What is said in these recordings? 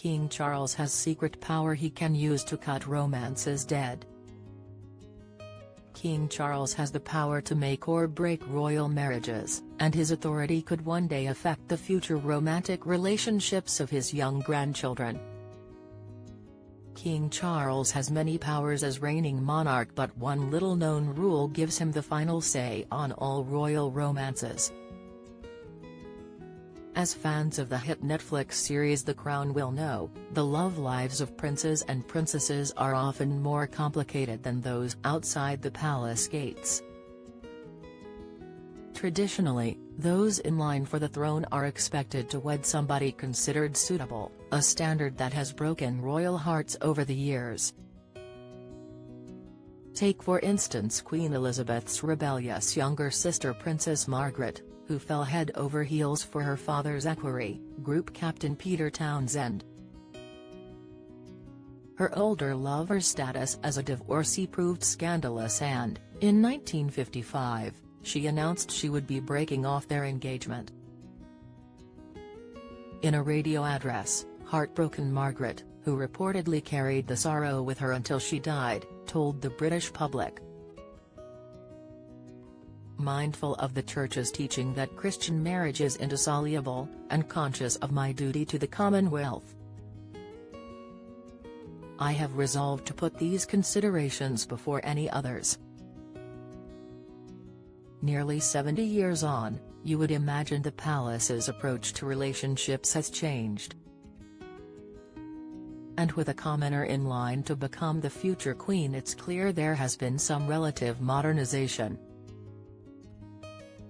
King Charles has secret power he can use to cut romances dead. King Charles has the power to make or break royal marriages, and his authority could one day affect the future romantic relationships of his young grandchildren. King Charles has many powers as reigning monarch, but one little-known rule gives him the final say on all royal romances. As fans of the hit Netflix series The Crown will know, the love lives of princes and princesses are often more complicated than those outside the palace gates. Traditionally, those in line for the throne are expected to wed somebody considered suitable, a standard that has broken royal hearts over the years. Take for instance Queen Elizabeth's rebellious younger sister Princess Margaret, who fell head over heels for her father's equerry, Group Captain Peter Townsend. Her older lover's status as a divorcee proved scandalous, and, in 1955, she announced she would be breaking off their engagement. In a radio address, heartbroken Margaret, who reportedly carried the sorrow with her until she died, told the British public, "Mindful of the Church's teaching that Christian marriage is indissoluble, and conscious of my duty to the Commonwealth, I have resolved to put these considerations before any others." Nearly 70 years on, you would imagine the palace's approach to relationships has changed. And with a commoner in line to become the future queen, it's clear there has been some relative modernization.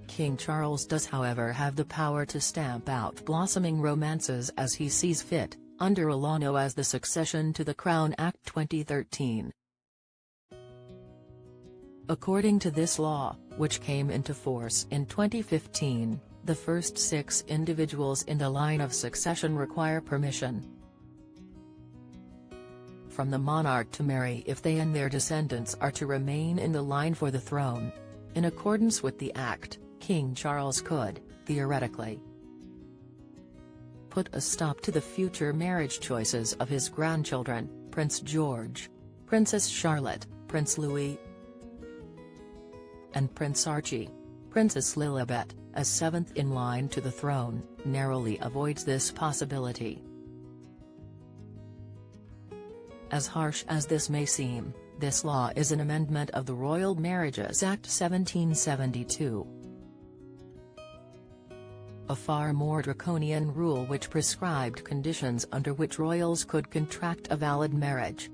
King Charles does however have the power to stamp out blossoming romances as he sees fit, under a law known as the Succession to the Crown Act 2013. According to this law, which came into force in 2015, the first 6 individuals in the line of succession require permission from the monarch to marry if they and their descendants are to remain in the line for the throne. In accordance with the Act, King Charles could, theoretically, put a stop to the future marriage choices of his grandchildren, Prince George, Princess Charlotte, Prince Louis, and Prince Archie. Princess Lilibet, as 7th in line to the throne, narrowly avoids this possibility. As harsh as this may seem, this law is an amendment of the Royal Marriages Act 1772. A far more draconian rule which prescribed conditions under which royals could contract a valid marriage.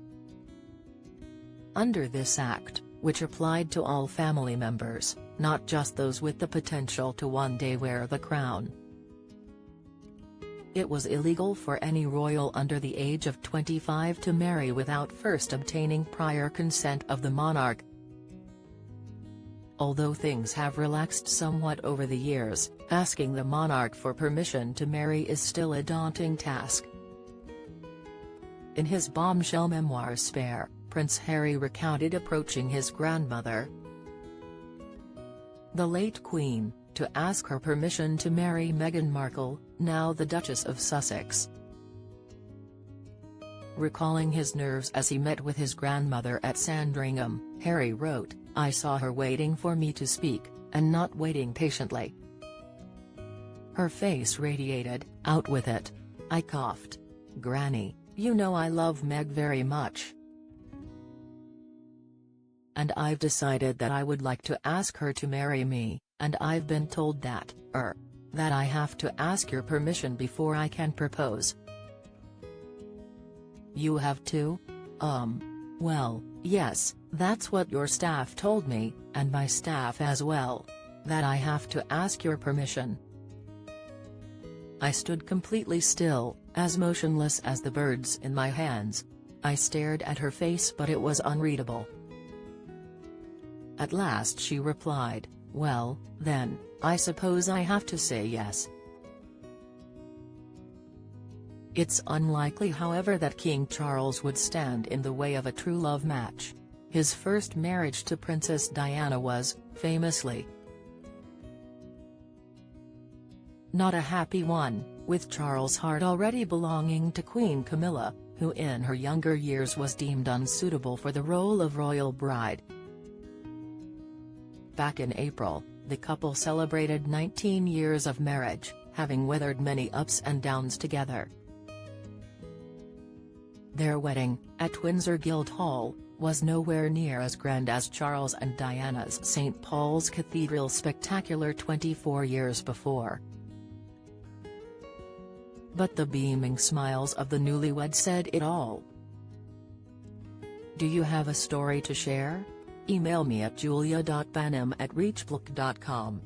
Under this act, which applied to all family members, not just those with the potential to one day wear the crown, it was illegal for any royal under the age of 25 to marry without first obtaining prior consent of the monarch. Although things have relaxed somewhat over the years, asking the monarch for permission to marry is still a daunting task. In his bombshell memoir Spare, Prince Harry recounted approaching his grandmother, the late Queen, to ask her permission to marry Meghan Markle, now the Duchess of Sussex. Recalling his nerves as he met with his grandmother at Sandringham, Harry wrote, "I saw her waiting for me to speak, and not waiting patiently. Her face radiated, 'Out with it.' I coughed. 'Granny, you know I love Meg very much. And I've decided that I would like to ask her to marry me, and I've been told that I have to ask your permission before I can propose.' 'You have to?' Well, yes, that's what your staff told me, and my staff as well. That I have to ask your permission.' I stood completely still, as motionless as the birds in my hands. I stared at her face but it was unreadable. At last she replied, 'Well, then, I suppose I have to say yes.' It's unlikely however that King Charles would stand in the way of a true love match. His first marriage to Princess Diana was, famously, not a happy one. with Charles' heart already belonging to Queen Camilla, who in her younger years was deemed unsuitable for the role of royal bride. Back in April, the couple celebrated 19 years of marriage, having weathered many ups and downs together. Their wedding, at Windsor Guildhall, was nowhere near as grand as Charles and Diana's St. Paul's Cathedral spectacular 24 years before. But the beaming smiles of the newlyweds said it all. Do you have a story to share? Email me at julia.banim@reachblock.com.